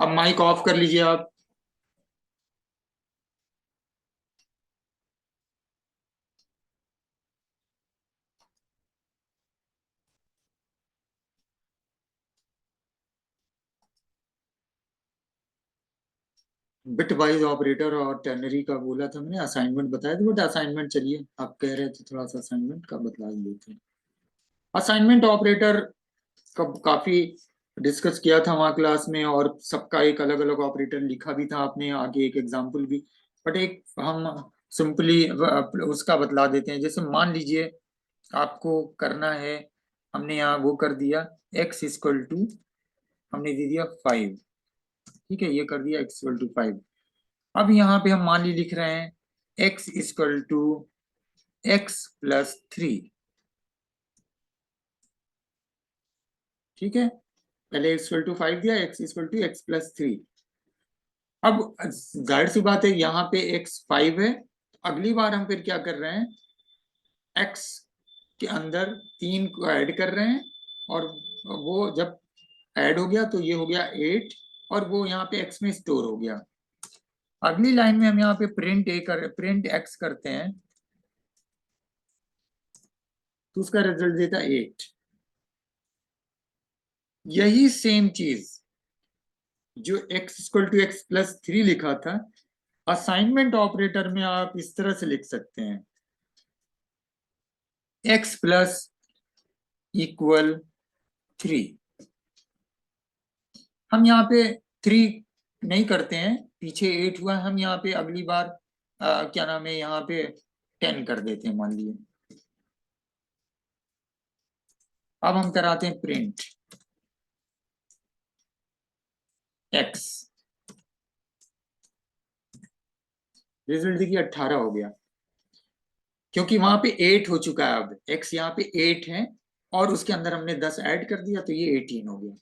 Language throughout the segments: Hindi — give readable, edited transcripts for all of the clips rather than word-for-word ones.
अब माइक ऑफ कर लीजिए आप। बिट वाइज ऑपरेटर और टर्नरी का बोला था मैंने, असाइनमेंट बताया था। बट असाइनमेंट चलिए, आप कह रहे थे थोड़ा सा असाइनमेंट का बतला ही देते हैं। असाइनमेंट ऑपरेटर का काफी डिस्कस किया था वहाँ क्लास में, और सबका एक अलग अलग ऑपरेटर लिखा भी था आपने, आगे एक एग्जाम्पल भी। बट एक हम सिंपली उसका बतला देते हैं। जैसे मान लीजिए आपको करना है, हमने यहाँ वो कर दिया x इक्वल टू, हमने दे दिया 5। ठीक है, ये कर दिया x इक्वल टू 5। अब यहाँ पे हम मान ली लिख रहे हैं x equal to x plus 3। ठीक है, पहले x इक्वल टू 5 दिया, x equal to x plus 3। अब जाहिर सी बात है यहाँ पे x 5 है। अगली बार हम फिर क्या कर रहे हैं, x के अंदर 3 को ऐड कर रहे हैं, और वो जब ऐड हो गया तो ये हो गया 8, और वो यहाँ पे x में स्टोर हो गया। अगली लाइन में हम यहाँ पे प्रिंट x करते हैं, तो उसका रिजल्ट देता 8। यही सेम चीज जो x equal to x plus 3 लिखा था, असाइनमेंट ऑपरेटर में आप इस तरह से लिख सकते हैं, x प्लस इक्वल 3। हम यहाँ पे 3 नहीं करते हैं, पीछे 8 हुआ, हम यहाँ पे अगली बार क्या नाम है, यहाँ पे 10 कर देते हैं मान लीजिए। अब हम कराते हैं प्रिंट x, रिजल्ट देखिए 18 हो गया, क्योंकि वहां पे 8 हो चुका है। अब x यहाँ पे 8 है, और उसके अंदर हमने 10 ऐड कर दिया, तो ये 18 हो गया।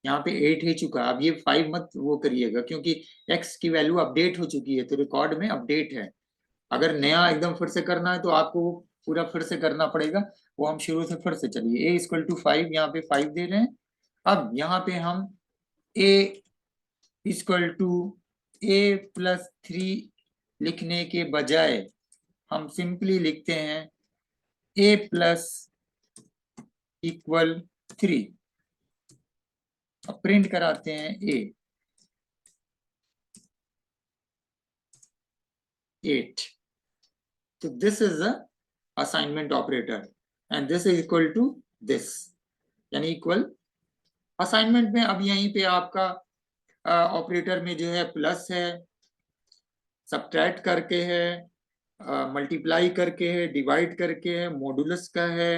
यहाँ पे 8 ही चुका, अब ये 5 मत वो करिएगा, क्योंकि x की वैल्यू अपडेट हो चुकी है, तो रिकॉर्ड में अपडेट है। अगर नया एकदम फिर से करना है तो आपको वो पूरा फिर से करना पड़ेगा। वो हम शुरू से फिर से, चलिए a इक्वल टू 5, यहाँ पे 5 दे रहे हैं। अब यहाँ पे हम a equal to a plus 3 लिखने के बजाय हम सिंपली लिखते हैं a प्लस इक्वल 3। अब प्रिंट कराते हैं a 8। तो this is the assignment operator, and this is equal to this, यानी इक्वल। असाइनमेंट में अब यहीं पे आपका ऑपरेटर में जो है प्लस है, सब्ट्रैक्ट करके है, मल्टीप्लाई करके है, डिवाइड करके है, मॉडुलस का है,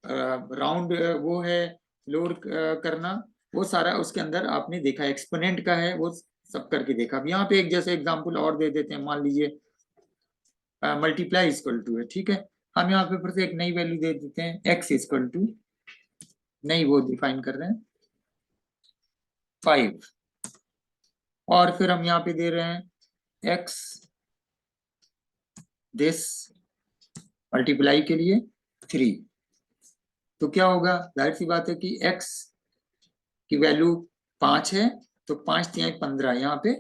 राउंड वो है, फ्लोर करना, वो सारा उसके अंदर आपने देखा। एक्सपोनेंट का है, वो सब करके देखा। अब यहाँ पे एक जैसे एग्जांपल और दे देते हैं, मान लीजिए मल्टीप्लाई इक्वल टू है। ठीक है, हम यहाँ पे फिर से एक नई वैल्यू दे देते हैं, एक्स इक्वल टू, नई वो डिफाइन कर रहे हैं 5, और फिर हम यहाँ पे दे रहे हैं एक्स दिस मल्टीप्लाई के लिए 3। तो क्या होगा, जाहिर सी बात है कि x की वैल्यू 5 है, तो 5 तिहाई 15 यहाँ पे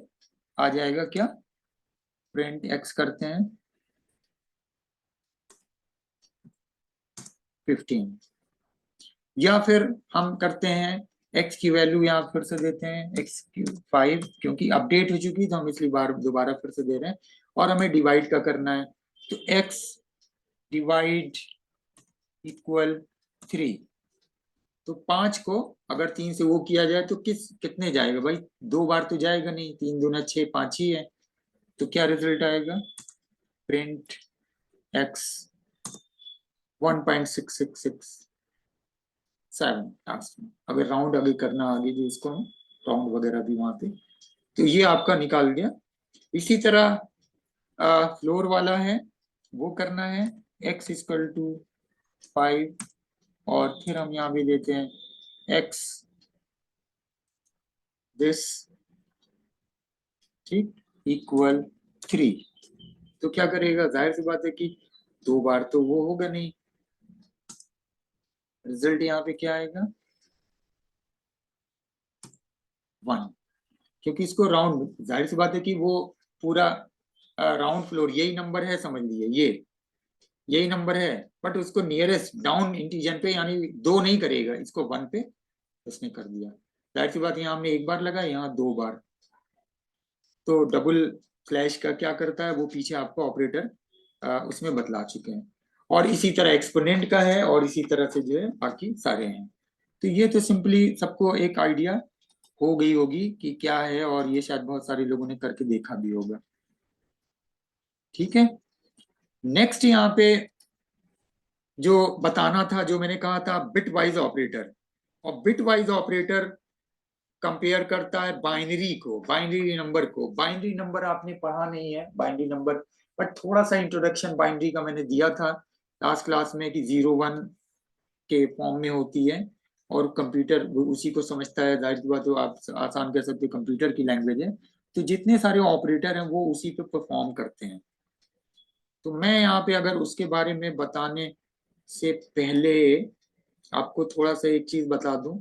आ जाएगा। क्या, प्रिंट x करते हैं 15, या फिर हम करते हैं x की वैल्यू यहाँ फिर से देते हैं x की 5, क्योंकि अपडेट हो चुकी तो हम इसलिए बार दोबारा फिर से दे रहे हैं, और हमें डिवाइड का करना है, तो x डिवाइड इक्वल 3। तो 5 को अगर 3 से वो किया जाए तो कितने जाएगा भाई, 2 बार तो जाएगा नहीं, 3 दूना 6, 5 ही है। तो क्या रिजल्ट आएगा, प्रिंट x 1.6667। अगर राउंड आगे करना, आगे जो इसको राउंड वगैरह भी वहां पे, तो ये आपका निकाल गया। इसी तरह फ्लोर वाला है, वो करना है x इक्वल टू 5, और फिर हम यहाँ भी देते हैं x दिस, ठीक, इक्वल 3। तो क्या करेगा, जाहिर सी बात है कि 2 बार तो वो होगा नहीं। रिजल्ट यहाँ पे क्या आएगा, 1। क्योंकि इसको राउंड, जाहिर सी बात है कि वो पूरा राउंड फ्लोर यही नंबर है, समझ लीजिए ये यही नंबर है, बट उसको नियरेस्ट डाउन इंटीजर पे यानी 2 नहीं करेगा, इसको 1 पे उसने कर दिया। जाहिर सी बात यहाँ हमने एक बार लगाया, यहाँ 2 बार, तो डबल स्लैश का क्या करता है वो पीछे आपको ऑपरेटर उसमें बतला चुके हैं। और इसी तरह एक्सपोनेंट का है और इसी तरह से जो है बाकी सारे हैं। तो ये तो सिंपली सबको एक आइडिया हो गई होगी कि क्या है, और ये शायद बहुत सारे लोगों ने करके देखा भी होगा। ठीक है, नेक्स्ट यहाँ पे जो बताना था, जो मैंने कहा था बिट वाइज ऑपरेटर, और बिट वाइज ऑपरेटर कंपेयर करता है बाइनरी को, बाइनरी नंबर को। बाइनरी नंबर आपने पढ़ा नहीं है बाइनरी नंबर, बट थोड़ा सा इंट्रोडक्शन बाइनरी का मैंने दिया था लास्ट क्लास में कि 0 1 के फॉर्म में होती है, और कंप्यूटर उसी को समझता है। जाहिर सी बात, तो आप आसान कह सकते हो कंप्यूटर की लैंग्वेज है, तो जितने सारे ऑपरेटर हैं वो उसी पे परफॉर्म करते हैं। तो मैं यहाँ पे अगर उसके बारे में बताने से पहले आपको थोड़ा सा एक चीज बता दूं,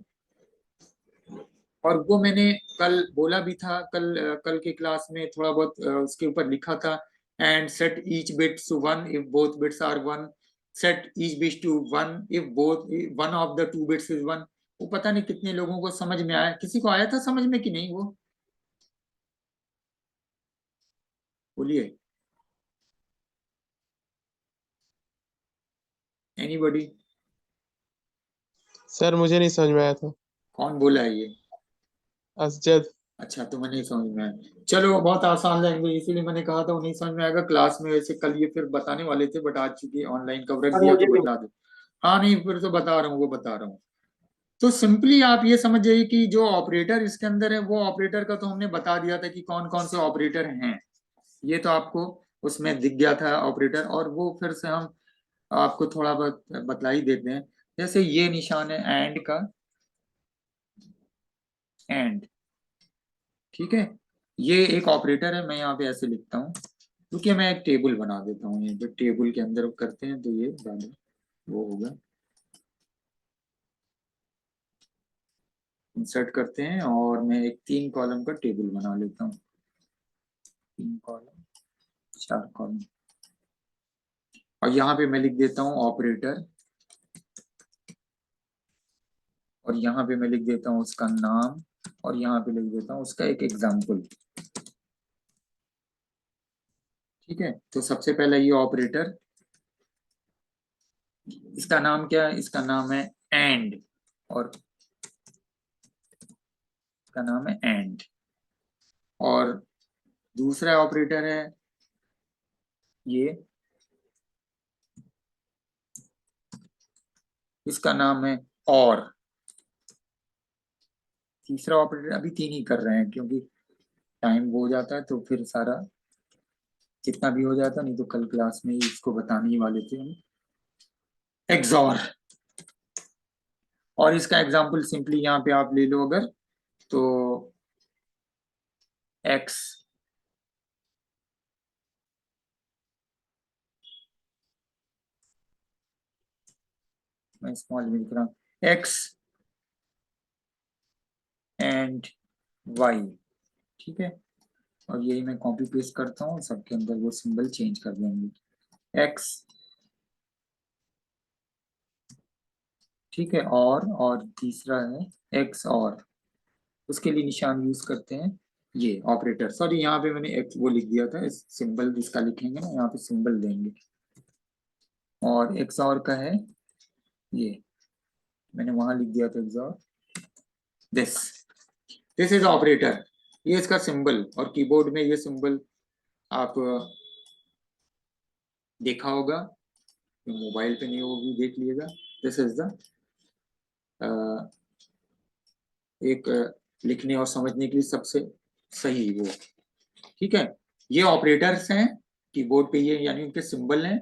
और वो मैंने कल बोला भी था, कल के क्लास में थोड़ा बहुत उसके ऊपर लिखा था। And set each bits to 1 if both bits are 1, set each bit to 1 if both 1 of the 2 bits is 1। वो पता नहीं कितने लोगों को समझ में आया, किसी को आया था समझ में कि नहीं वो, बोलिए, एनीबॉडी? सर मुझे नहीं समझ में आया था। कौन बोला है ये? असजद। अच्छा, तुम्हें नहीं समझ में आया, चलो बहुत आसान लैंग्वेज, इसीलिए मैंने कहा था वो नहीं समझ में आएगा क्लास में। वैसे कल ये फिर बताने वाले थे, बट आज चूंकि ऑनलाइन कवर सर दिया मुझे तो भी। बता दो। हाँ नहीं, फिर तो बता रहा हूँ, वो बता रहा हूँ। तो सिंपली आप ये समझ जाइए कि जो ऑपरेटर इसके अंदर है, वो ऑपरेटर का तो हमने बता दिया था कि कौन कौन से ऑपरेटर हैं, ये तो आपको उसमें दिख गया था ऑपरेटर। और वो फिर से हम आपको थोड़ा बहुत बतला ही देते हैं। जैसे ये निशान है एंड का, एंड, ठीक है, ये एक ऑपरेटर है। मैं यहाँ पे ऐसे लिखता हूँ, क्योंकि मैं एक टेबल बना देता हूँ, ये जो टेबल के अंदर करते हैं तो ये ज्यादा वो होगा। इंसर्ट करते हैं और मैं एक 3 कॉलम का टेबल बना लेता हूँ, 3 कॉलम 4 कॉलम, और यहाँ पे मैं लिख देता हूँ ऑपरेटर, और यहाँ पे मैं लिख देता हूँ उसका नाम, और यहाँ पे लिख देता हूँ उसका एक एग्जाम्पल। ठीक है, तो सबसे पहले ये ऑपरेटर, इसका नाम क्या है? इसका नाम है एंड, और इसका नाम है एंड। और दूसरा ऑपरेटर है ये, इसका नाम है और। तीसरा ऑपरेटर, अभी 3 ही कर रहे हैं क्योंकि टाइम हो जाता है, तो फिर सारा जितना भी हो जाता, नहीं तो कल क्लास में ही इसको बताने ही वाले थे हम। एक्सॉर, और इसका एग्जाम्पल सिंपली यहाँ पे आप ले लो अगर, तो एक्स, मैं स्मॉल में लिख रहा हूँ, एक्स एंड वाई। ठीक है, और यही मैं कॉपी पेस्ट करता हूँ, सबके अंदर वो सिंबल चेंज कर देंगे, एक्स, ठीक है, और तीसरा है एक्स और, उसके लिए निशान यूज करते हैं ये ऑपरेटर। सॉरी, यहाँ पे मैंने एक्स वो लिख दिया था, इस सिंबल जिसका लिखेंगे ना यहाँ पे सिंबल देंगे, और एक्स और का है ये, मैंने वहां लिख दिया था एक्स और, दिस दिस इज ऑपरेटर, ये इसका सिंबल। और कीबोर्ड में ये सिंबल आप देखा होगा, मोबाइल पे नहीं वो भी देख लीजिएगा। दिस इज द एक लिखने और समझने के लिए सबसे सही वो, ठीक है। ये ऑपरेटर्स हैं कीबोर्ड पे, ये यानी उनके सिंबल हैं,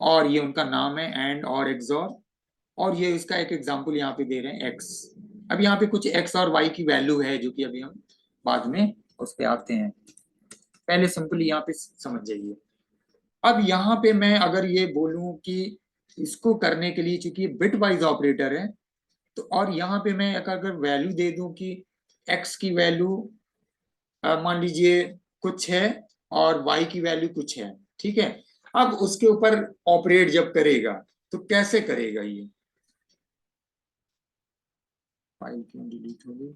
और ये उनका नाम है एंड और एक्सॉर, और ये इसका एक एग्जांपल यहाँ पे दे रहे हैं एक्स। अब यहाँ पे कुछ एक्स और वाई की वैल्यू है जो कि अभी हम बाद में उस पे आते हैं, पहले सिंपली यहाँ पे समझ जाइए। अब यहाँ पे मैं अगर ये बोलूं कि इसको करने के लिए, चूंकि बिट वाइज ऑपरेटर है, तो और यहाँ पे मैं अगर वैल्यू दे दूं कि x की वैल्यू मान लीजिए कुछ है और y की वैल्यू कुछ है, ठीक है। अब उसके ऊपर ऑपरेट जब करेगा तो कैसे करेगा ये? फाइल क्यों डिलीट हो गई?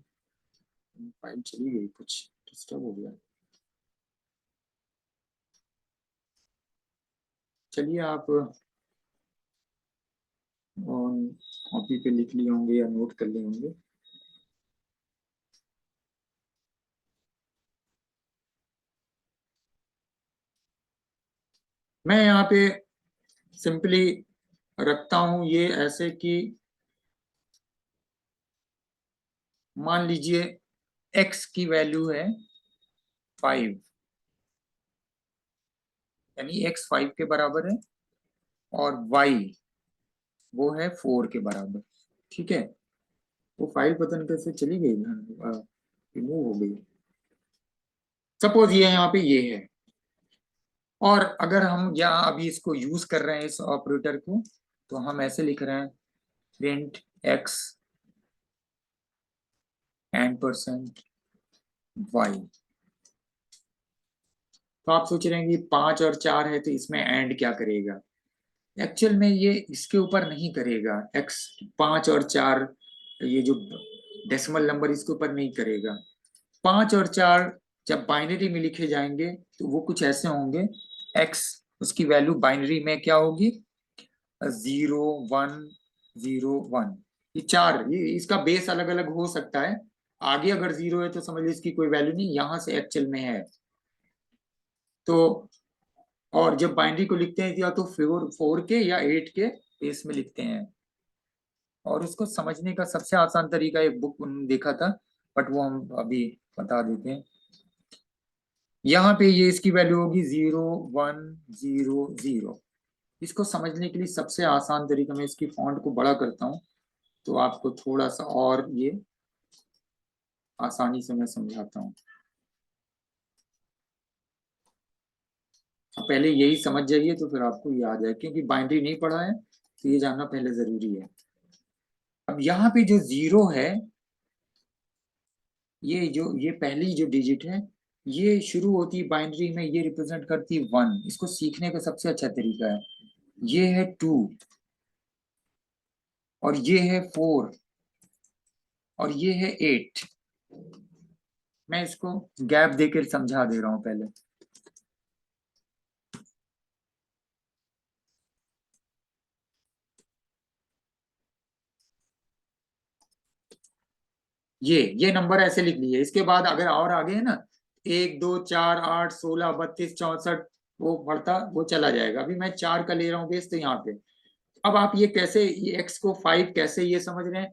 फाइल चली गई, कुछ डिस्टर्ब हो गया। चलिए आप कॉपी पे लिख लिए होंगे या नोट कर लिए होंगे। मैं यहाँ पे सिंपली रखता हूं ये ऐसे कि मान लीजिए x की वैल्यू है 5, यानी x 5 के बराबर है और y वो है 4 के बराबर, ठीक है। वो फाइल पता नहीं कैसे चली गई ना, रिमूव हो गई। सपोज ये यहाँ पे ये है, और अगर हम यहाँ अभी इसको यूज कर रहे हैं इस ऑपरेटर को, तो हम ऐसे लिख रहे हैं प्रिंट x %y। तो आप सोच रहे हैं कि 5 और 4 है तो इसमें एंड क्या करेगा? एक्चुअल में ये इसके ऊपर नहीं करेगा, x 5 और 4 ये जो डेसिमल नंबर इसके ऊपर नहीं करेगा। 5 और 4 जब बाइनरी में लिखे जाएंगे तो वो कुछ ऐसे होंगे, x उसकी वैल्यू बाइनरी में क्या होगी? 0 1 0 1। ये 4, ये इसका बेस अलग अलग हो सकता है। आगे अगर 0 है तो समझ लीजिए इसकी कोई वैल्यू नहीं, यहां से एक्चुअल में है। तो और जब बाइनरी को लिखते हैं या तो 4 के या 8 के बेस में लिखते हैं। और उसको समझने का सबसे आसान तरीका एक बुक देखा था, बट वो हम अभी बता देते हैं। यहाँ पे ये इसकी वैल्यू होगी 0 1 0 0। इसको समझने के लिए सबसे आसान तरीका, मैं इसकी फॉन्ट को बड़ा करता हूँ तो आपको थोड़ा सा और ये आसानी से मैं समझाता हूँ। पहले यही समझ जाइए तो फिर आपको ये आ जाए, क्योंकि बाइनरी नहीं पढ़ा है तो ये जानना पहले जरूरी है। अब यहाँ पे जो 0 है, ये पहली जो डिजिट है, ये शुरू होती है बाइनरी में, ये रिप्रेजेंट करती है 1। इसको सीखने का सबसे अच्छा तरीका है, ये है 2 और ये है 4 और ये है 8। मैं इसको गैप देकर समझा दे रहा हूं पहले। ये नंबर ऐसे लिख लिए, इसके बाद अगर और आगे है ना 1 2 4 8 16 32 64, वो बढ़ता वो चला जाएगा। अभी मैं 4 का ले रहा हूँ बेस, तो यहाँ पे अब आप ये कैसे, ये x को 5 कैसे ये समझ रहे हैं?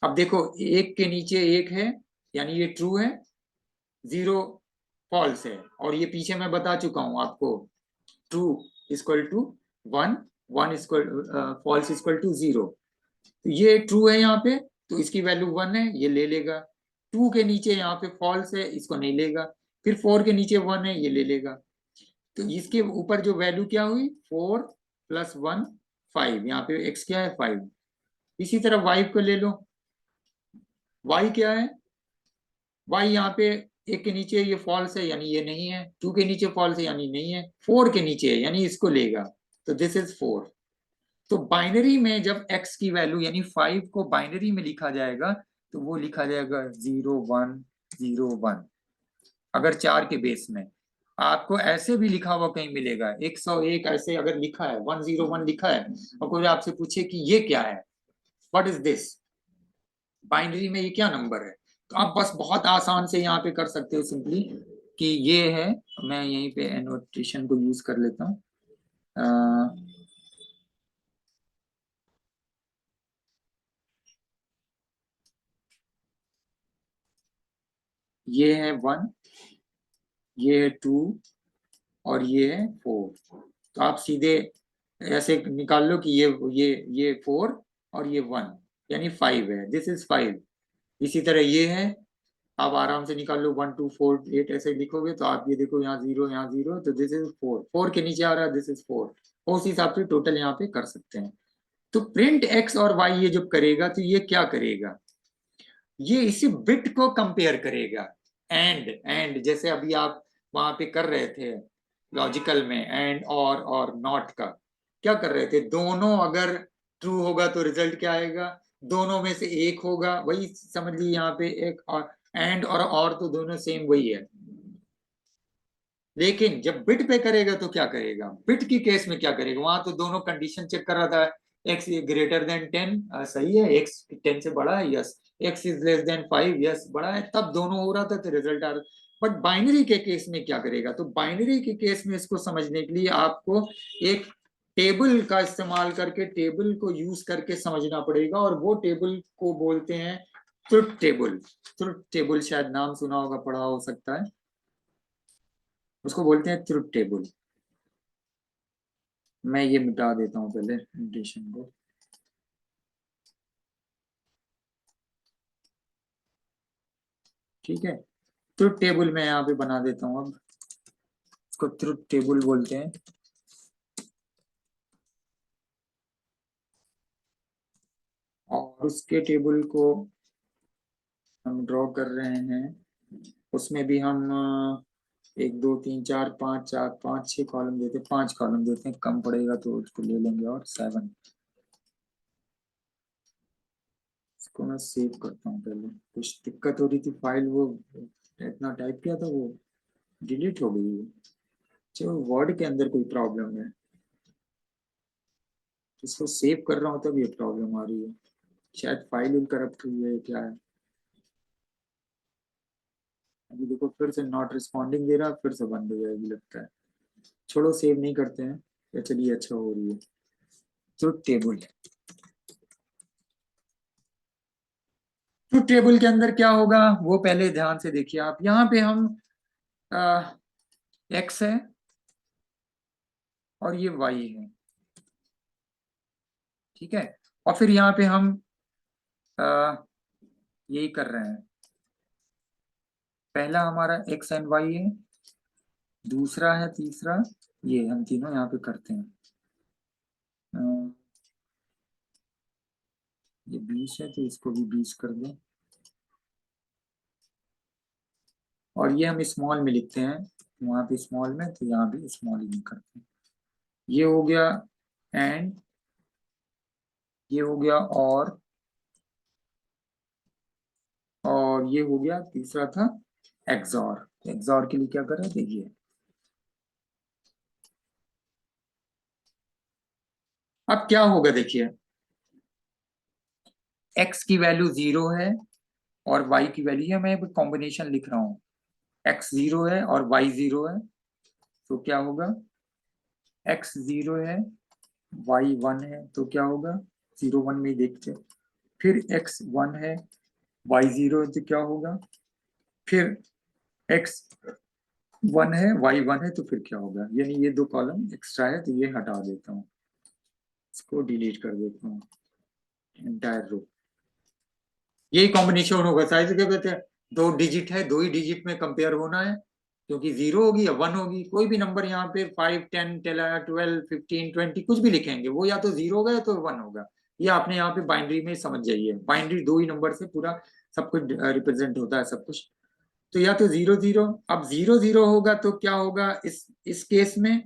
अब देखो, एक के नीचे एक है यानी ये ट्रू है, 0 फॉल्स है, और ये पीछे मैं बता चुका हूं आपको, true equal to 1, 1 equal false equal to 0। तो ये ट्रू है यहाँ पे, तो इसकी वैल्यू 1 है, ये ले लेगा। 2 के नीचे यहाँ पे फॉल्स है, इसको नहीं लेगा। फिर 4 के नीचे 1 है, ये ले लेगा। तो इसके ऊपर जो वैल्यू क्या हुई, 4 + 1 5, यहाँ पे x क्या है 5। इसी तरह y को ले लो, y क्या है, y यहाँ पे एक के नीचे ये फॉल्स है यानी ये नहीं है, 2 के नीचे फॉल्स है यानी नहीं है, 4 के नीचे है यानी इसको लेगा, तो दिस इज 4। तो बाइनरी में जब x की वैल्यू यानी 5 को बाइनरी में लिखा जाएगा तो वो लिखा जाएगा 0 1 0 1। अगर 4 के बेस में आपको ऐसे भी लिखा हुआ कहीं मिलेगा 101, ऐसे अगर लिखा है 101 लिखा है, और कोई आपसे पूछे कि ये क्या है, व्हाट इज दिस, बाइनरी में ये क्या नंबर है, तो आप बस बहुत आसान से यहाँ पे कर सकते हो सिंपली कि ये है। मैं यहीं पे एनोटेशन को यूज कर लेता हूँ। ये है 1, ये है 2 और ये है 4। तो आप सीधे ऐसे निकाल लो कि ये 4 और ये 1 यानी 5 है, दिस इज 5। इसी तरह ये है, आप आराम से निकाल लो 1 2 4 8 ऐसे लिखोगे तो आप ये देखो यहाँ 0 यहाँ 0, तो दिस इज 4, 4 के नीचे आ रहा है, दिस इज 4। उस हिसाब से टोटल यहाँ पे कर सकते हैं। तो प्रिंट x और y ये जब करेगा तो ये क्या करेगा, ये इसी बिट को कंपेयर करेगा। एंड जैसे अभी आप वहां पे कर रहे थे लॉजिकल में, एंड और नॉट का क्या कर रहे थे, दोनों अगर ट्रू होगा तो रिजल्ट क्या आएगा, दोनों में से एक होगा, वही समझ लीजिए यहाँ पे एक, और एंड और तो दोनों सेम वही है। लेकिन जब बिट पे करेगा तो क्या करेगा, बिट की केस में क्या करेगा, वहां तो दोनों कंडीशन चेक कर रहा था, x ग्रेटर देन 10 सही है, x 10 से बड़ा है, yes, x is less than 5 yes बड़ा है, तब दोनों हो रहा था तो रिजल्ट आ रहा। बट बाइनरी के केस में क्या करेगा, तो बाइनरी के केस में इसको समझने के लिए आपको एक टेबल का इस्तेमाल करके, टेबल को यूज करके समझना पड़ेगा, और वो टेबल को बोलते हैं ट्रुथ टेबल। ट्रुथ टेबल शायद नाम सुना होगा, पढ़ा हो सकता है, उसको बोलते हैं ट्रुथ टेबल। मैं ये मिटा देता हूं पहले नोटेशन को। ठीक है, ट्रुथ टेबल मैं यहाँ पे बना देता हूँ, अब इसको ट्रुथ टेबल बोलते हैं। और उसके टेबल को हम ड्रॉ कर रहे हैं, उसमें भी हम 1 2 3 4 5 6 कॉलम देते हैं, 5 कॉलम देते हैं, कम पड़ेगा तो उसको ले लेंगे, और 7। इसको मैं सेव करता हूँ, पहले कुछ दिक्कत हो रही थी, फाइल वो इतना टाइप किया था वो डिलीट हो गई है, चलो वर्ड के अंदर कोई प्रॉब्लम है, इसको सेव कर रहा हूँ तब ये प्रॉब्लम आ रही है, शायद फाइल करप्ट हुई है, क्या है। अभी देखो फिर से नॉट रिस्पॉन्डिंग दे रहा, फिर से बंद हो जाएगी लगता है, छोड़ो सेव नहीं करते हैं, या चलिए अच्छा हो रही है। ट्रुथ टेबल, ट्रुथ टेबल के अंदर क्या होगा वो पहले ध्यान से देखिए आप, यहाँ पे हम एक्स है और ये वाई है, ठीक है, और फिर यहाँ पे हम यही कर रहे हैं, पहला हमारा एक्स एंड वाई है, दूसरा है तीसरा, ये हम तीनों यहाँ पे करते हैं। ये 20 है तो इसको भी 20 कर दें, और ये हम स्मॉल में लिखते हैं, वहां पे स्मॉल में, तो यहाँ भी स्मॉल में करते हैं। ये हो गया एंड, ये हो गया और ये हो गया तीसरा था एक्सॉर। एक्सॉर के लिए क्या करें देखिए, अब क्या होगा देखिए, x की वैल्यू 0 है और y की वैल्यू है, मैं कॉम्बिनेशन लिख रहा हूं, x 0 है और y 0 है, तो क्या होगा, x 0 है y 1 है, तो क्या होगा, 0 1 में ही देखते, फिर x 1 है y 0 है, तो क्या होगा, फिर x 1 है y 1 है, तो फिर क्या होगा, यानी ये 2 कॉलम एक्स्ट्रा है, तो ये हटा देता हूँ, इसको डिलीट कर देता हूँ, एंटायर रो। यही कॉम्बिनेशन होगा, साइज क्या कहते हैं, 2 डिजिट है, 2 ही डिजिट में कंपेयर होना है, क्योंकि 0 होगी या 1 होगी, कोई भी नंबर यहाँ पे 5 10 12 15 20 कुछ भी लिखेंगे, वो या तो 0 होगा या तो 1 होगा, ये आपने यहाँ पे बाइनरी में समझ जाइए, बाइनरी 2 ही नंबर से पूरा सब कुछ रिप्रेजेंट होता है सब कुछ, तो या तो 0 0, अब 0 0 होगा तो क्या होगा, इस केस में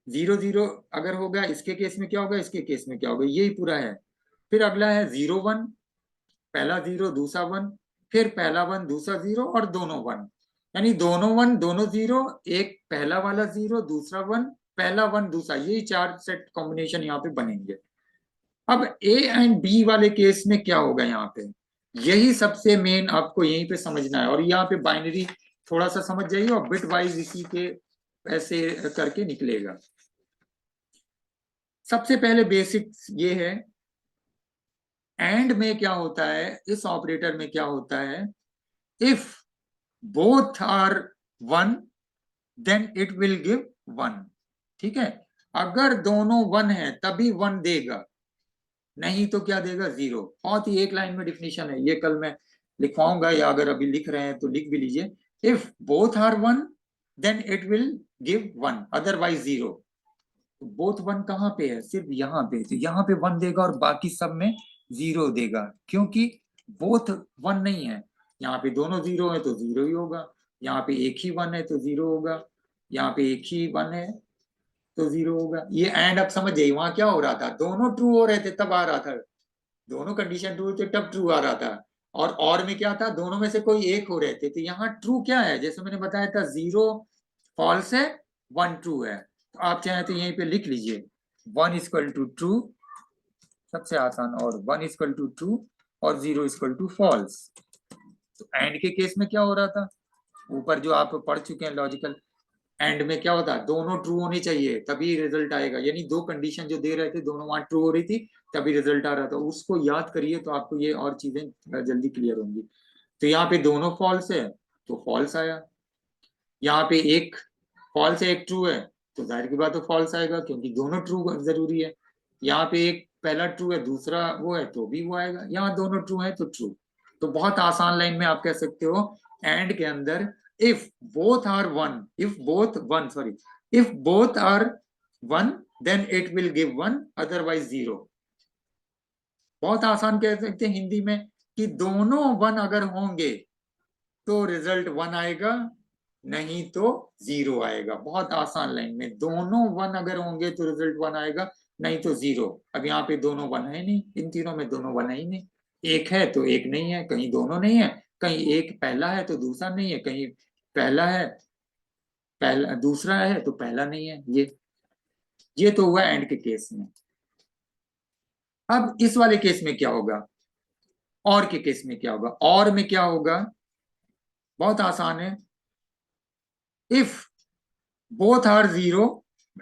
0 0 अगर होगा, इसके केस में क्या होगा, इसके केस में क्या होगा, यही पूरा है। फिर अगला है 0 1, पहला 0 दूसरा 1, फिर पहला 1 दूसरा 0 और दोनों 1, यानी दोनों 1 दोनों 0, एक पहला वाला 0 दूसरा 1 पहला 1 दूसरा, यही 4 सेट कॉम्बिनेशन यहाँ पे बनेंगे। अब ए एंड बी वाले केस में क्या होगा, यहाँ पे यही सबसे मेन आपको यहीं पे समझना है, और यहाँ पे बाइनरी थोड़ा सा समझ जाइए, और बिट वाइज इसी के ऐसे करके निकलेगा। सबसे पहले बेसिक ये है, एंड में क्या होता है, इस ऑपरेटर में क्या होता है, if both are 1 then it will give 1, ठीक है, अगर दोनों 1 है तभी 1 देगा, नहीं तो क्या देगा 0। बहुत ही एक लाइन में डिफिनीशन है, ये कल मैं लिखवाऊंगा, या अगर अभी लिख रहे हैं तो लिख भी लीजिए, if both are 1 then it will give 1 otherwise 0। तो बोथ 1 कहाँ पे है, सिर्फ यहाँ पे, तो यहाँ पे 1 देगा और बाकी सब में 0 देगा, क्योंकि बोथ 1 नहीं है, यहाँ पे दोनों 0 है तो 0 ही होगा, यहाँ पे एक ही 1 है तो 0 होगा, यहाँ पे एक ही 1 है तो 0 होगा। ये एंड अब समझ जाइए वहां क्या हो रहा था, दोनों ट्रू हो रहे थे तब आ रहा था, दोनों कंडीशन ट्रू थे तब ट्रू आ रहा था। और में क्या था, दोनों में से कोई एक हो रहे थे। तो यहाँ ट्रू क्या है, जैसे मैंने बताया था 0 फॉल्स है, 1 ट्रू है। तो आप चाहें तो यहीं पे लिख लीजिए 1 इक्वल टू ट्रू, सबसे आसान, और 1 इक्वल टू ट्रू और 0 इक्वल टू फॉल्स। तो एंड के केस में क्या हो रहा था, ऊपर जो आप पढ़ चुके हैं लॉजिकल, एंड में क्या होता है, दोनों ट्रू होनी चाहिए तभी रिजल्ट आएगा, यानी दो कंडीशन जो दे रहे थे दोनों वहां ट्रू हो रही थी तभी रिजल्ट आ रहा था। उसको याद करिए तो आपको ये और चीजें जल्दी क्लियर होंगी। तो यहाँ पे दोनों फॉल्स है तो फॉल्स आया, यहाँ पे एक फॉल्स है एक ट्रू है तो जाहिर की बात है फॉल्स आएगा, क्योंकि दोनों ट्रू जरूरी है। यहाँ पे एक पहला ट्रू है दूसरा वो है तो भी वो आएगा, यहाँ दोनों ट्रू है तो ट्रू। तो बहुत आसान लाइन में आप कह सकते हो एंड के अंदर if both are one, if both are one then it will give 1 otherwise 0। बहुत आसान कह सकते हैं हिंदी में कि दोनों 1 अगर होंगे तो रिजल्ट 1 आएगा, नहीं तो 0 आएगा। बहुत आसान लाइन में, दोनों 1 अगर होंगे तो रिजल्ट 1 आएगा, नहीं तो 0। अब यहाँ पे दोनों 1 है नहीं, इन तीनों में दोनों 1 है ही नहीं, एक है तो एक नहीं है, कहीं दोनों नहीं है, कहीं एक पहला है तो दूसरा नहीं है, कहीं पहला है पहला दूसरा है तो पहला नहीं है। ये तो हुआ एंड के केस में। अब इस वाले केस में क्या होगा, और के केस में क्या होगा, और में क्या होगा, बहुत आसान है। इफ बोथ आर 0,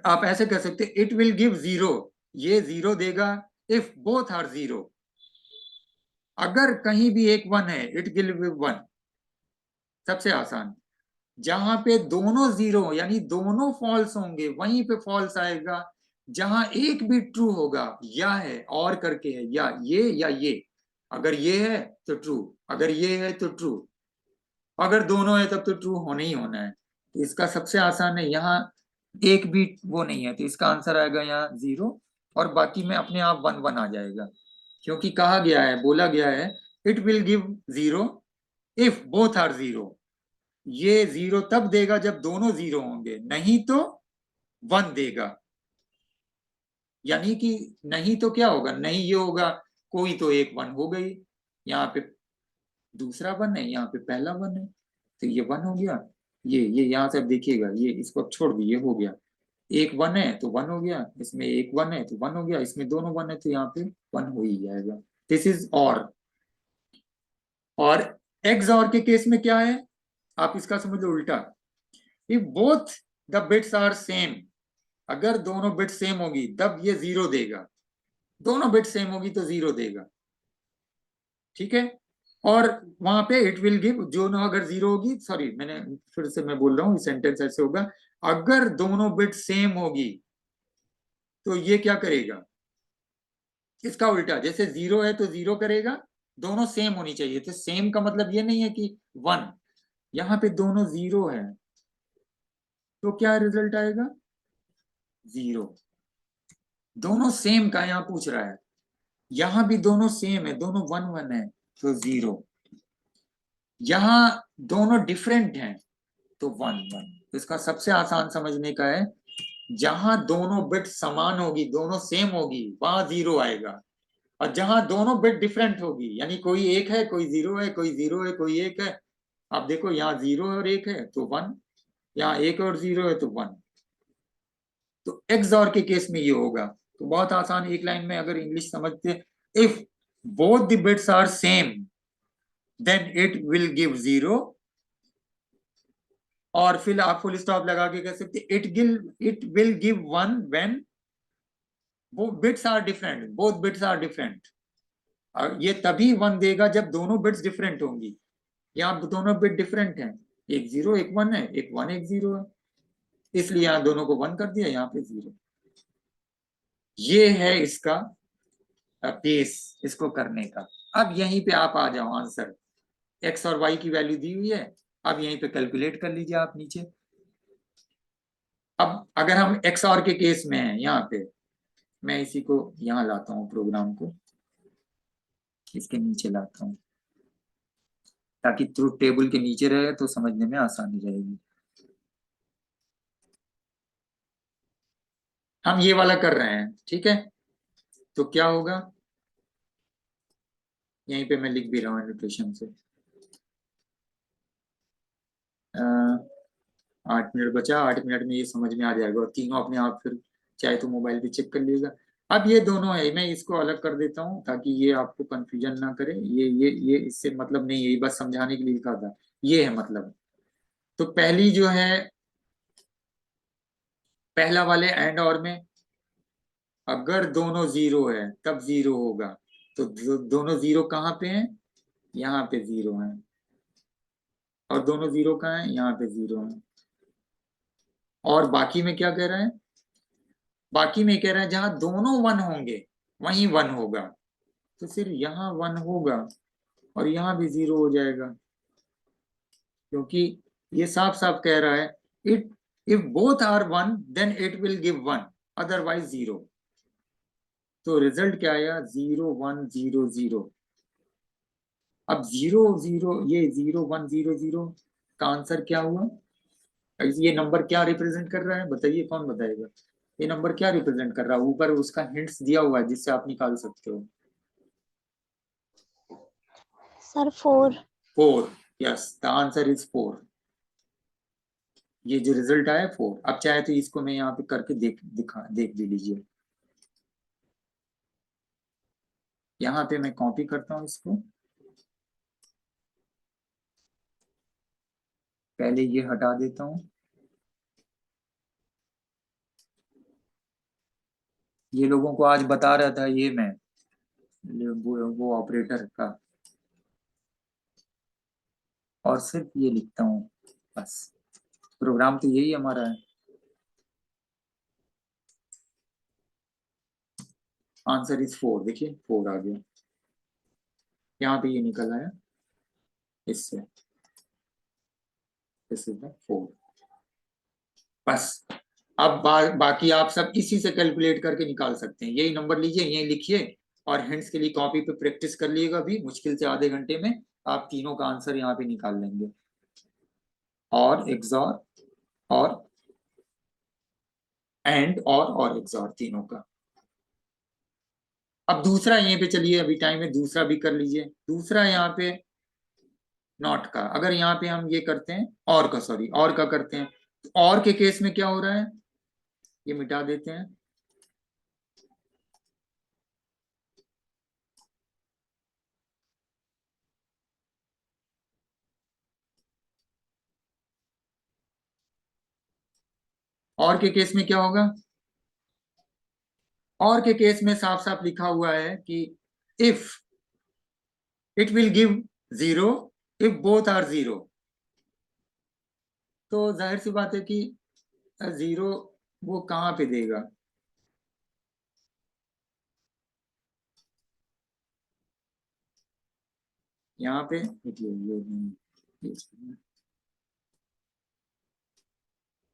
आप ऐसे कह सकते इट विल गिव 0, ये 0 देगा इफ बोथ आर 0। अगर कहीं भी एक 1 है इट विल गिव 1। सबसे आसान, जहां पे दोनों 0 यानी दोनों फॉल्स होंगे वहीं पे फॉल्स आएगा, जहां एक भी ट्रू होगा या है और करके है या ये, अगर ये है तो ट्रू, अगर ये है तो ट्रू, अगर दोनों है तब तो ट्रू होना ही होना है। तो इसका सबसे आसान है, यहाँ एक भी वो नहीं है तो इसका आंसर आएगा यहाँ 0, और बाकी में अपने आप 1 1 आ जाएगा, क्योंकि कहा गया है, बोला गया है it will give 0 if both are 0। ये 0 तब देगा जब दोनों 0 होंगे, नहीं तो 1 देगा। यानी कि नहीं तो क्या होगा, नहीं ये होगा कोई तो एक 1 हो गई, यहाँ पे दूसरा 1 है, यहाँ पे पहला 1 है तो ये 1 हो गया। ये यहाँ से अब देखिएगा, ये इसको अब छोड़ दिए, हो गया एक 1 है तो 1 हो गया, इसमें एक 1 है तो 1 हो गया, इसमें दोनों 1 है तो यहाँ पे 1 हो ही जाएगा। दिस इज और एक्स और के केस में क्या है, आप इसका समझ लो उल्टा। If both the bits are same, अगर दोनों बिट सेम होगी तब ये 0 देगा, दोनों बिट सेम होगी तो 0 देगा, ठीक है। और वहां पे इट विल गिव, जो ना अगर 0 होगी, सॉरी मैंने फिर से मैं बोल रहा हूँ सेंटेंस ऐसे होगा, अगर दोनों बिट सेम होगी तो ये क्या करेगा, इसका उल्टा, जैसे 0 है तो 0 करेगा, दोनों सेम होनी चाहिए, तो सेम का मतलब ये नहीं है कि 1, यहाँ पे दोनों 0 है तो क्या रिजल्ट आएगा 0। दोनों सेम का यहाँ पूछ रहा है, यहां भी दोनों सेम है, दोनों 1 1 है तो 0, यहां दोनों डिफरेंट हैं तो 1 1। तो इसका सबसे आसान समझने का है, जहां दोनों बिट समान होगी, दोनों सेम होगी, वहां 0 आएगा, और जहां दोनों बिट डिफरेंट होगी, यानी कोई एक है कोई 0 है, कोई 0 है कोई एक है, आप देखो यहाँ 0 और 1 है तो 1, यहाँ 1 और 0 है तो 1। तो एक्स और के केस में ये होगा। तो बहुत आसान, एक लाइन में अगर इंग्लिश समझते, if both the bits are same then it will give 0, और फिर आप फुल स्टॉप लगा के कह सकते it will give 1 when both bits are different, both bits are different. ये तभी 1 देगा जब दोनों बिट्स डिफरेंट होंगी, यहाँ दोनों बिट डिफरेंट हैं, एक 0 एक 1 है, एक 1 एक 0 है, इसलिए यहाँ दोनों को 1 कर दिया, यहाँ पे 0। ये है इसका बेस इसको करने का। अब यहीं पे आप आ जाओ आंसर, एक्स और वाई की वैल्यू दी हुई है, अब यहीं पे कैलकुलेट कर लीजिए आप नीचे। अब अगर हम एक्स और के केस में हैं, यहाँ पे मैं इसी को यहाँ लाता हूँ, प्रोग्राम को इसके नीचे लाता हूँ। ताकि ट्रुथ टेबल के नीचे रहे तो समझने में आसानी रहेगी। हम ये वाला कर रहे हैं, ठीक है। तो क्या होगा, यहीं पे मैं लिख भी रहा हूँ नोटेशन से। 8 मिनट बचा, 8 मिनट में ये समझ में आ जाएगा और तीनों अपने आप फिर चाहे तो मोबाइल पे चेक कर लीजिएगा। अब ये दोनों है, मैं इसको अलग कर देता हूँ ताकि ये आपको कंफ्यूजन ना करे। ये इससे मतलब नहीं है, ये बस समझाने के लिए लिखा था, ये है मतलब। तो पहली जो है, पहला वाले एंड और में अगर दोनों जीरो है तब जीरो होगा। तो दोनों जीरो कहाँ पे हैं, यहाँ पे जीरो है। और दोनों जीरो कहाँ है, यहाँ पे जीरो है। और बाकी में क्या कह रहा है, बाकी में कह रहा है जहां दोनों वन होंगे वहीं वन होगा। तो फिर यहाँ वन होगा और यहाँ भी जीरो हो जाएगा, क्योंकि ये साफ साफ कह रहा है it if both are one then it will give one, otherwise zero. तो रिजल्ट क्या आया, 0 1 0 0। अब 0 0, ये 0 1 0 0 का आंसर क्या हुआ। ये नंबर क्या रिप्रेजेंट कर रहा है बताइए, कौन बताएगा। ये नंबर क्या रिप्रेजेंट कर रहा है, ऊपर उसका हिंट्स दिया हुआ है जिससे आप निकाल सकते हो। Sir 4। 4, yes the answer is 4। ये जो रिजल्ट आया 4। अब चाहे तो इसको मैं यहाँ पे करके देख भी लीजिए। यहाँ पे मैं कॉपी करता हूँ इसको, पहले ये हटा देता हूँ। ये लोगों को आज बता रहा था ये मैं, वो ऑपरेटर का, और सिर्फ ये लिखता हूँ बस। प्रोग्राम तो यही हमारा है। आंसर इज 4, देखिए 4 आ गया, यहाँ पे ये निकल आया इससे, दिस इज द 4। बस अब बाकी आप सब इसी से कैलकुलेट करके निकाल सकते हैं। यही नंबर लीजिए, यही लिखिए और हिंट्स के लिए कॉपी पे प्रैक्टिस कर लीजिएगा। भी मुश्किल से आधे घंटे में आप तीनों का आंसर यहाँ पे निकाल लेंगे। और एक्सॉर और एंड और एक्सॉर तीनों का। अब दूसरा यहीं पे चलिए, अभी टाइम है, दूसरा भी कर लीजिए। दूसरा यहाँ पे नॉट का, अगर यहाँ पे हम ये करते हैं और का, सॉरी और का करते हैं, तो और के केस में क्या हो रहा है, ये मिटा देते हैं। और के केस में क्या होगा, और के केस में साफ साफ लिखा हुआ है कि if it will give 0 if both are 0। तो जाहिर सी बात है कि 0 वो कहाँ पे देगा, यहाँ पे।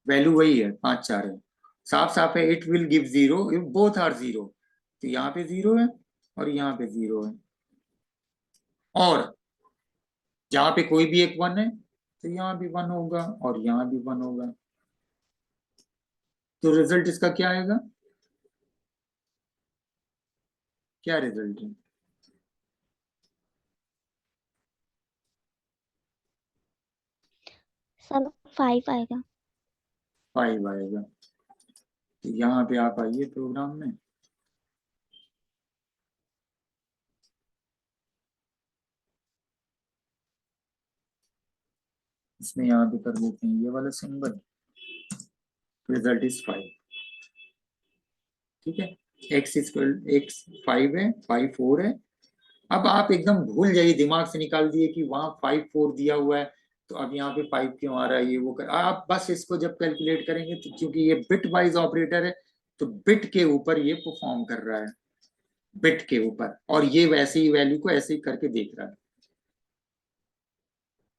वैल्यू वही है, 5 4 है, साफ साफ है। It will give 0 if both are 0। तो यहाँ पे 0 है और यहाँ पे 0 है, और जहां पे कोई भी एक 1 है तो यहाँ भी 1 होगा और यहाँ भी 1 होगा। तो रिजल्ट इसका क्या आएगा, क्या रिजल्ट है, सर 5 आएगा। 5 आएगा। तो यहाँ पे आप आइए प्रोग्राम में, इसमें यहाँ पे कर देते हैं ये वाला सिंबल, रिजल्ट इज 5। ठीक है, x 5 है, 5 4 है। अब आप एकदम भूल जाइए, दिमाग से निकाल दिए कि वहां 5 4 दिया हुआ है तो अब यहाँ पे 5 क्यों आ रहा है, ये वो कर। आप बस इसको जब कैलकुलेट करेंगे तो क्योंकि ये बिट वाइज ऑपरेटर है तो बिट के ऊपर ये परफॉर्म कर रहा है, बिट के ऊपर, और ये वैसे ही वैल्यू को ऐसे ही करके देख रहा है।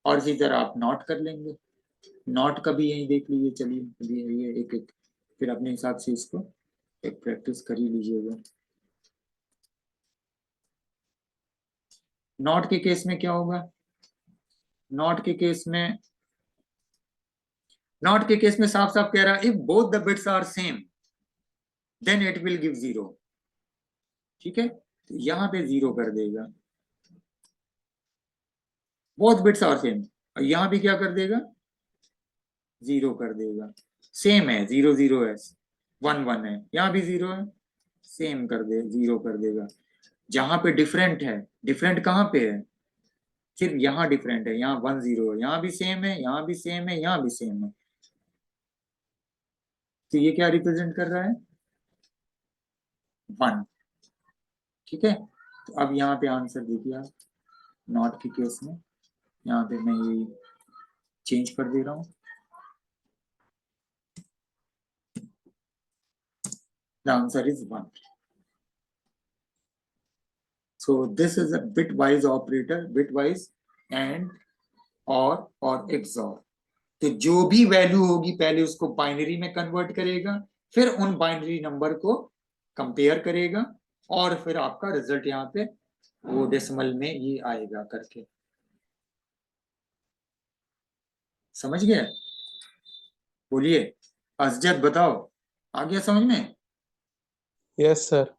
और इसी तरह आप नॉट कर लेंगे, नॉट का भी यही देख लीजिए। चलिए अभी ये एक एक फिर अपने हिसाब से इसको एक प्रैक्टिस कर ही लीजिएगा। नॉट के केस में क्या होगा, नॉट के केस में, नॉट के केस में साफ साफ कह रहा है if both the bits are same then it will give 0। ठीक है, तो यहां पे 0 कर देगा, बोथ बिट्स आर सेम, और यहां भी क्या कर देगा, 0 कर देगा। सेम है, 0 0 है, 1 1 है, यहां भी 0 है, सेम कर दे, 0 कर देगा। जहां पे डिफरेंट है, डिफरेंट कहां पे है, सिर्फ यहाँ डिफरेंट है, यहाँ 1 0 है, यहाँ भी सेम है, यहाँ भी सेम है, यहाँ भी सेम है, तो ये क्या रिप्रेजेंट कर रहा है, 1। ठीक है, तो अब यहाँ पे आंसर देखिए आप, नॉट के केस में यहाँ पे मैं ये चेंज कर दे रहा हूँ, the answer is 1। So this is a bitwise operator, bitwise and or XOR। तो जो भी वैल्यू होगी पहले उसको बाइनरी में कन्वर्ट करेगा, फिर उन बाइनरी नंबर को कंपेयर करेगा, और फिर आपका रिजल्ट यहाँ पे वो डेसिमल में ये आएगा करके। समझ गए? बोलिए असजद, बताओ आ गया समझ में? Yes sir.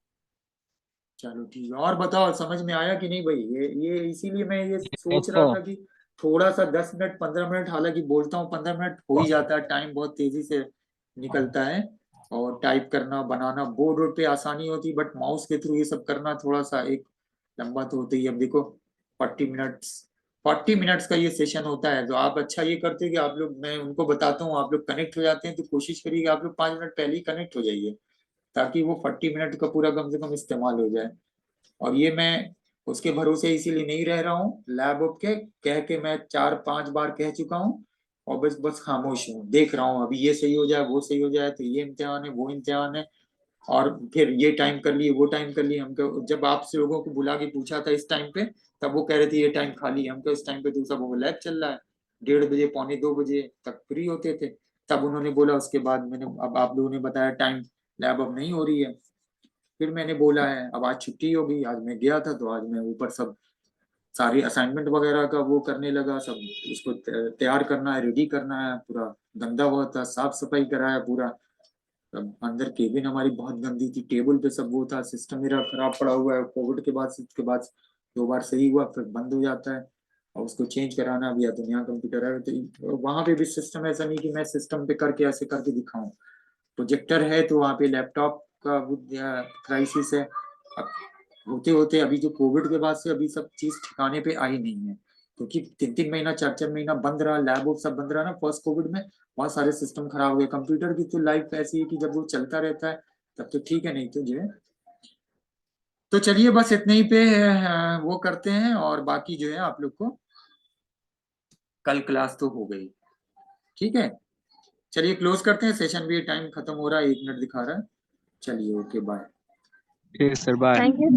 चलो ठीक है, और बताओ समझ में आया कि नहीं भाई? ये इसीलिए मैं ये सोच रहा था कि थोड़ा सा 10 मिनट 15 मिनट, हालांकि बोलता हूँ 15 मिनट हो ही जाता है, टाइम बहुत तेजी से निकलता है, और टाइप करना बनाना बोर्ड वोर्ड पे आसानी होती, बट माउस के थ्रू ये सब करना थोड़ा सा एक लंबा तो होता ही। अब देखो 40 मिनट्स का ये सेशन होता है, तो आप अच्छा ये करते कि आप लोग, मैं उनको बताता हूँ, आप लोग कनेक्ट हो जाते हैं, तो कोशिश करिए आप लोग 5 मिनट पहले ही कनेक्ट हो जाइए, ताकि वो 40 मिनट का पूरा कम से कम इस्तेमाल हो जाए। और ये मैं उसके भरोसे इसीलिए नहीं रह रहा हूँ, लैब ऑफ के कह के मैं 4-5 बार कह चुका हूँ, और बस बस खामोश हूँ, देख रहा हूँ अभी ये सही हो जाए, वो सही हो जाए, तो ये इम्तिहान है, वो इम्तिहान है, और फिर ये टाइम कर लिए, वो टाइम कर लिए। हमको जब आपसे लोगों को बुला के पूछा था इस टाइम पे, तब वो कह रहे थे ये टाइम खाली है, हमको इस टाइम पे दूसरा वो लैब चल रहा है, 1:30 बजे 1:45 तक फ्री होते थे, तब उन्होंने बोला, उसके बाद मैंने, अब आप लोगों ने बताया टाइम लैब अब नहीं हो रही है, फिर मैंने बोला है अब आज छुट्टी होगी, आज मैं गया था, तो आज मैं ऊपर सब सारी असाइनमेंट वगैरह का वो करने लगा, सब उसको तैयार करना है, रेडी करना है, पूरा गंदा हुआ था, साफ सफाई कराया पूरा। अब अंदर केबिन हमारी बहुत गंदी थी, टेबल पे सब वो था, सिस्टम मेरा खराब पड़ा हुआ है, कोविड के बाद, उसके बाद 2 बार सही हुआ, फिर बंद हो जाता है, और उसको चेंज कराना भी है, तो यहाँ कंप्यूटर है, तो वहां पे भी सिस्टम ऐसा नहीं कि मैं सिस्टम पे करके ऐसे करके दिखाऊं, प्रोजेक्टर है तो वहाँ पे लैपटॉप का क्राइसिस है। अब होते होते अभी जो कोविड के बाद से अभी सब चीज ठिकाने पे आई नहीं है, क्योंकि 3-3 महीना 4-4 महीना बंद रहा, लैब वो सब बंद रहा ना, फर्स्ट कोविड में बहुत सारे सिस्टम खराब हो गए। कंप्यूटर की तो लाइफ ऐसी है कि जब वो चलता रहता है तब तो ठीक है, नहीं तो जो है, तो चलिए बस इतने ही पे वो करते हैं, और बाकी जो है आप लोग को कल क्लास तो हो गई, ठीक है। चलिए क्लोज करते हैं सेशन, भी टाइम खत्म हो रहा है, 1 मिनट दिखा रहा है। चलिए ओके बाय। ठीक है सर, बाय। Thank you.